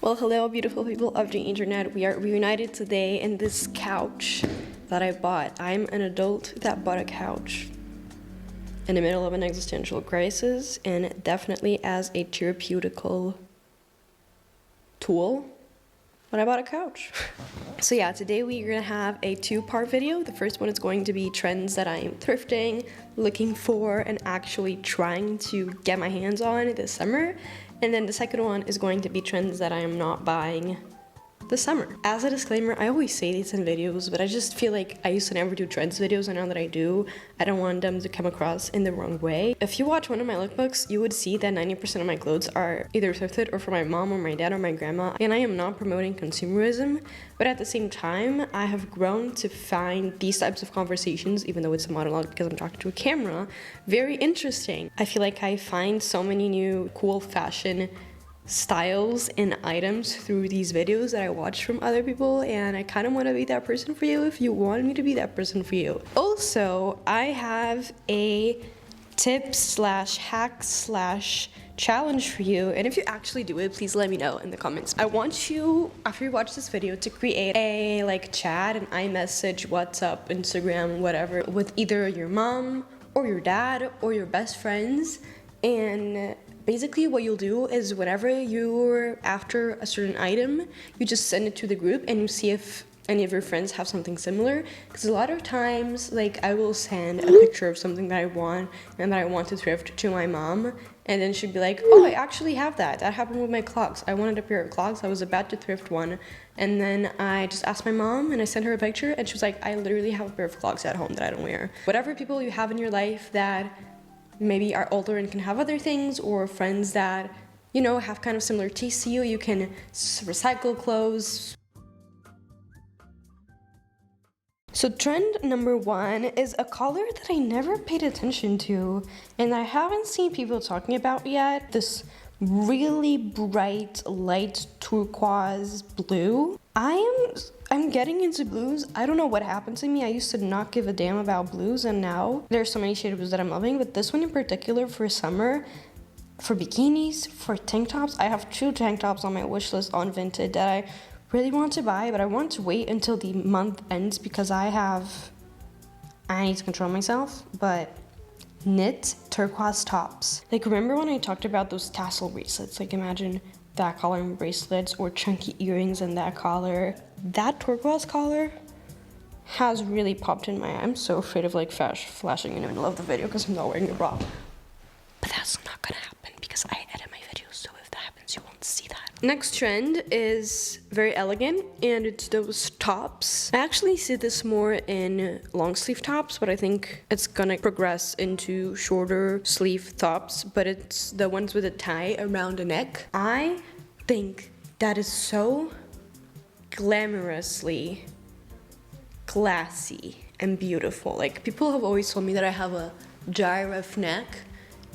Well, hello beautiful people of the internet. We are reunited today in this couch that I bought. I'm an adult that bought a couch in the middle of an existential crisis and definitely as a therapeutical tool. But I bought a couch. So yeah, today we're gonna have a two-part video. The first one is going to be trends that I'm thrifting, looking for, and actually trying to get my hands on this summer. And then the second one is going to be trends that I am not buying this summer. As a disclaimer, I always say these in videos, but I just feel like I used to never do trends videos, and now that I do, I don't want them to come across in the wrong way. If you watch one of my lookbooks, you would see that 90% of my clothes are either thrifted or for my mom or my dad or my grandma, and I am not promoting consumerism, but at the same time, I have grown to find these types of conversations, even though it's a monologue because I'm talking to a camera, very interesting. I feel like I find so many new cool fashion styles and items through these videos that I watch from other people, and I kind of want to be that person for you if you want me to be that person for you. Also, I have a tip slash hack slash challenge for you, and if you actually do it, please let me know in the comments. I want you, after you watch this video, to create a chat, an iMessage, WhatsApp, Instagram, whatever, with either your mom or your dad or your best friends. And basically what you'll do is whenever you're after a certain item, you just send it to the group and you see if any of your friends have something similar. Because a lot of times, I will send a picture of something that I want and that I want to thrift to my mom, and then she'd be like, oh, I actually have that. That happened with my clogs. I wanted a pair of clogs. I was about to thrift one, and then I just asked my mom and I sent her a picture, and she was like, I literally have a pair of clogs at home that I don't wear. Whatever people you have in your life that maybe are older and can have other things, or friends that, you know, have kind of similar tastes to you, you can recycle clothes. So trend number one is a color that I never paid attention to and I haven't seen people talking about yet. This really bright light turquoise blue. I'm getting into blues. I don't know what happened to me. I used to not give a damn about blues, and now there's so many shades of blues that I'm loving, but this one in particular for summer, for bikinis, for tank tops. I have 2 tank tops on my wish list on Vinted that I really want to buy, but I want to wait until the month ends because I need to control myself, but knit turquoise tops. Remember when I talked about those tassel bracelets? Imagine that collar in bracelets or chunky earrings in that collar. That turquoise collar has really popped in my eye. I'm so afraid of flashing in the middle of the video because I'm not wearing a bra. But that's not gonna happen because I edit my videos, so if that happens, you won't see that. Next trend is very elegant, and it's those tops. I actually see this more in long sleeve tops, but I think it's gonna progress into shorter sleeve tops, but it's the ones with a tie around the neck. I think that is so glamorously classy and beautiful. People have always told me that I have a giraffe neck,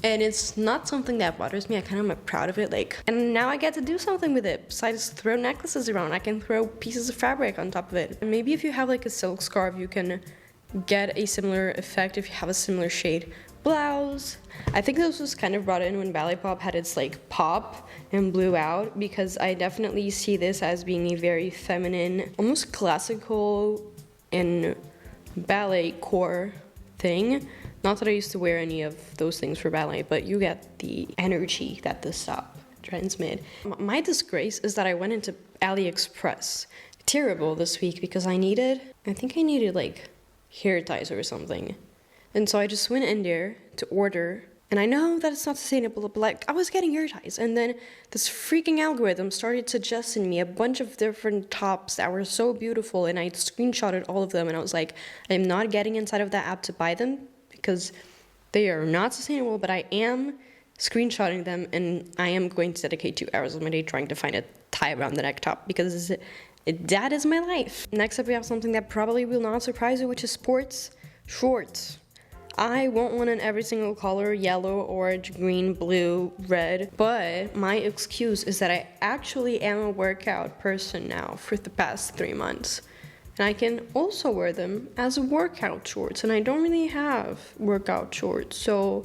and it's not something that bothers me. I kind of am proud of it. And now I get to do something with it. Besides throw necklaces around, I can throw pieces of fabric on top of it. And maybe if you have a silk scarf, you can get a similar effect if you have a similar shade blouse. I think this was kind of brought in when ballet pop had its pop and blew out, because I definitely see this as being a very feminine, almost classical and ballet core thing. Not that I used to wear any of those things for ballet, but you get the energy that this top transmit. My disgrace is that I went into AliExpress. Terrible this week because I think I needed hair ties or something. And so I just went in there to order, and I know that it's not sustainable, but I was getting hair ties, and then this freaking algorithm started suggesting me a bunch of different tops that were so beautiful, and I screenshotted all of them, and I was like, I'm not getting inside of that app to buy them because they are not sustainable, but I am screenshotting them, and I am going to dedicate 2 hours of my day trying to find a tie around the neck top because that is my life. Next up, we have something that probably will not surprise you, which is sports shorts. I want one in every single color: yellow, orange, green, blue, red. But my excuse is that I actually am a workout person now for the past 3 months. And I can also wear them as workout shorts, and I don't really have workout shorts. So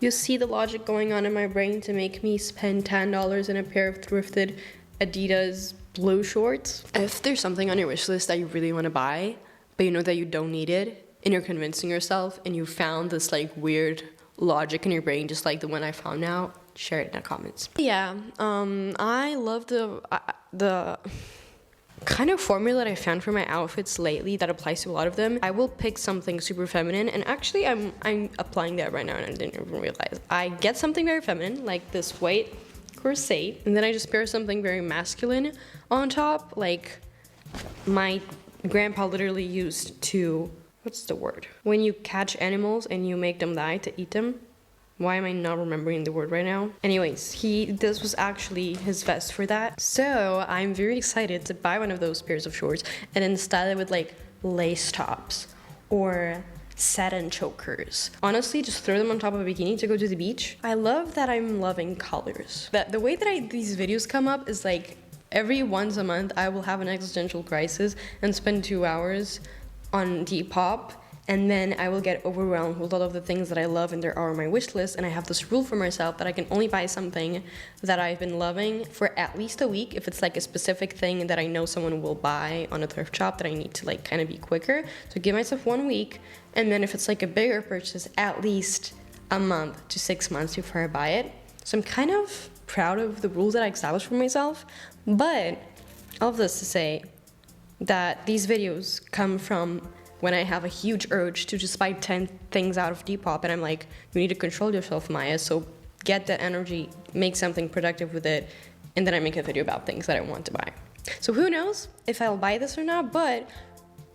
you see the logic going on in my brain to make me spend $10 in a pair of thrifted Adidas blue shorts. If there's something on your wish list that you really want to buy, but you know that you don't need it, and you're convincing yourself, and you found this like weird logic in your brain, just like the one I found now, share it in the comments. Yeah, I love the kind of formula that I found for my outfits lately that applies to a lot of them. I will pick something super feminine, and actually I'm applying that right now and I didn't even realize. I get something very feminine, like this white corset, and then I just pair something very masculine on top, like my grandpa literally used to, what's the word? When you catch animals and you make them die to eat them. Why am I not remembering the word right now? Anyways, this was actually his vest for that. So I'm very excited to buy one of those pairs of shorts and then style it with like lace tops or satin chokers. Honestly, just throw them on top of a bikini to go to the beach. I love that I'm loving colors. The way that these videos come up is like every once a month I will have an existential crisis and spend 2 hours on Depop. And then I will get overwhelmed with all of the things that I love and there are on my wish list. And I have this rule for myself that I can only buy something that I've been loving for at least a week. If it's like a specific thing that I know someone will buy on a thrift shop that I need to like kind of be quicker. So give myself 1 week. And then if it's like a bigger purchase, at least a month to 6 months before I buy it. So I'm kind of proud of the rules that I established for myself. But all of this to say that these videos come from when I have a huge urge to just buy 10 things out of Depop, and I'm like, you need to control yourself, Maya, so get that energy, make something productive with it, and then I make a video about things that I want to buy. So who knows if I'll buy this or not, but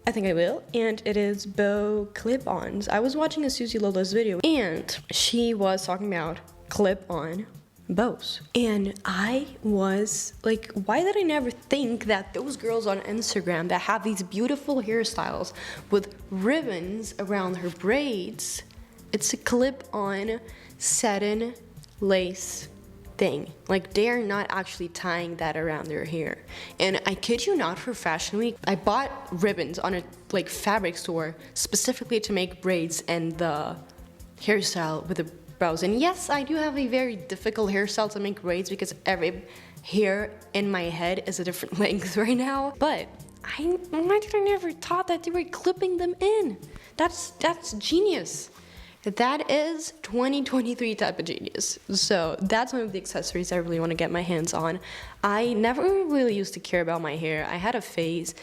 I think I will, and it is bow clip-ons. I was watching a Susie Lola's video, and she was talking about clip-on bows. And I was like, why did I never think that those girls on Instagram that have these beautiful hairstyles with ribbons around her braids, it's a clip-on satin lace thing. Like, they are not actually tying that around their hair. And I kid you not, for Fashion Week, I bought ribbons on a like fabric store specifically to make braids and the hairstyle with the brows. And yes, I do have a very difficult hairstyle to make braids because every hair in my head is a different length right now. But why did I never thought that they were clipping them in? That's genius. That is 2023 type of genius. So that's one of the accessories I really want to get my hands on. I never really used to care about my hair. I had a phase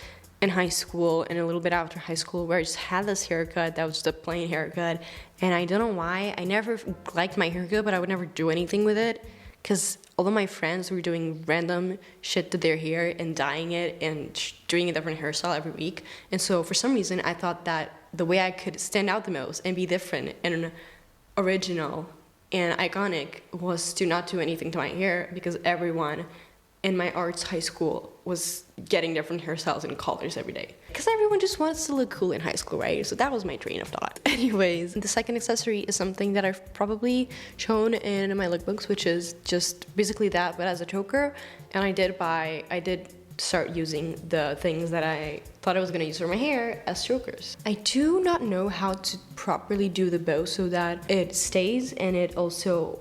in high school and a little bit after high school where I just had this haircut that was just a plain haircut, and I don't know why. I never liked my haircut, but I would never do anything with it because all of my friends were doing random shit to their hair and dyeing it and doing a different hairstyle every week. And so for some reason I thought that the way I could stand out the most and be different and original and iconic was to not do anything to my hair, because everyone in my arts high school was getting different hairstyles and colors every day. Because everyone just wants to look cool in high school, right? So that was my train of thought. Anyways, the second accessory is something that I've probably shown in my lookbooks, which is just basically that, but as a choker. And I did start using the things that I thought I was gonna use for my hair as chokers. I do not know how to properly do the bow so that it stays and it also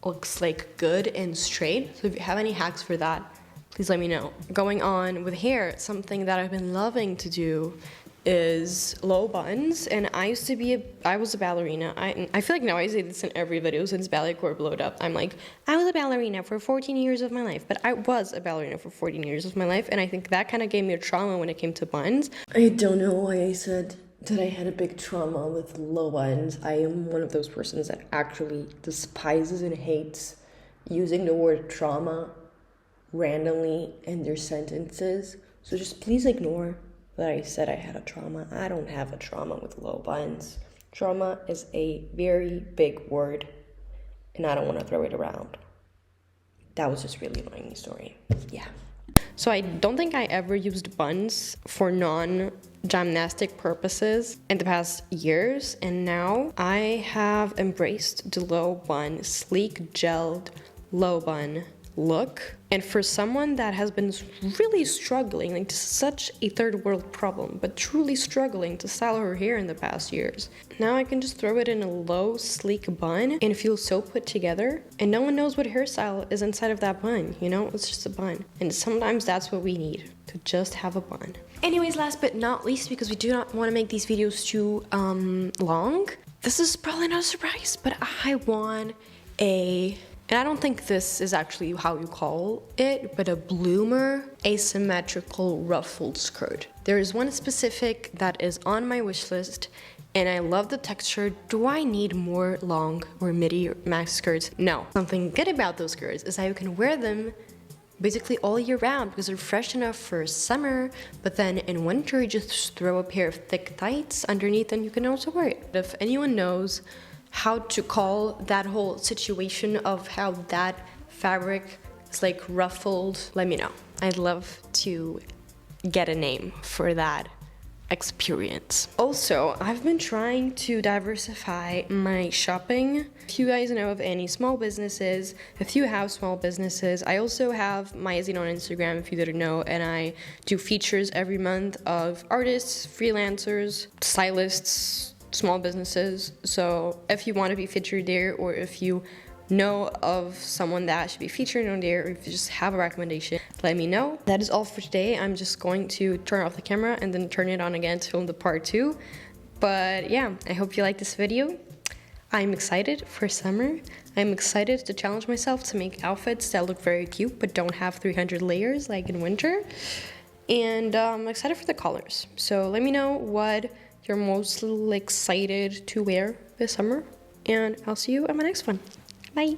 looks like good and straight. So if you have any hacks for that, please let me know. Going on with hair, something that I've been loving to do is low buns. And I was a ballerina. I feel like now I say this in every video since ballet corps blowed up. I'm like, I was a ballerina for 14 years of my life, but I was a ballerina for 14 years of my life. And I think that kind of gave me a trauma when it came to buns. I don't know why I said that I had a big trauma with low buns. I am one of those persons that actually despises and hates using the word trauma randomly in their sentences. So just please ignore that I said I had a trauma. I don't have a trauma with low buns. Trauma is a very big word, and I don't want to throw it around. That was just really annoying story. Yeah. So I don't think I ever used buns for non-gymnastic purposes in the past years, and now I have embraced the low bun, sleek gelled low bun look. And for someone that has been really struggling, like such a third world problem, but truly struggling to style her hair in the past years, now I can just throw it in a low, sleek bun and feel so put together. And no one knows what hairstyle is inside of that bun, you know? It's just a bun. And sometimes that's what we need, to just have a bun. Anyways, last but not least, because we do not want to make these videos too long, this is probably not a surprise, but I want and I don't think this is actually how you call it, but a bloomer asymmetrical ruffled skirt. There is one specific that is on my wish list, and I love the texture. Do I need more long or midi or max skirts? No. Something good about those skirts is that you can wear them basically all year round because they're fresh enough for summer, but then in winter you just throw a pair of thick tights underneath and you can also wear it. If anyone knows how to call that whole situation of how that fabric is like ruffled, let me know. I'd love to get a name for that experience. Also, I've been trying to diversify my shopping. If you guys know of any small businesses, if you have small businesses, I also have Maia on Instagram if you didn't know, and I do features every month of artists, freelancers, stylists, small businesses. So if you want to be featured there, or if you know of someone that should be featured on there, or if you just have a recommendation, let me know. That is all for today. I'm just going to turn off the camera and then turn it on again to film the part 2. But yeah, I hope you like this video. I'm excited for summer. I'm excited to challenge myself to make outfits that look very cute but don't have 300 layers like in winter. And I'm excited for the colors. So let me know what you're most excited to wear this summer, and I'll see you at my next one. Bye.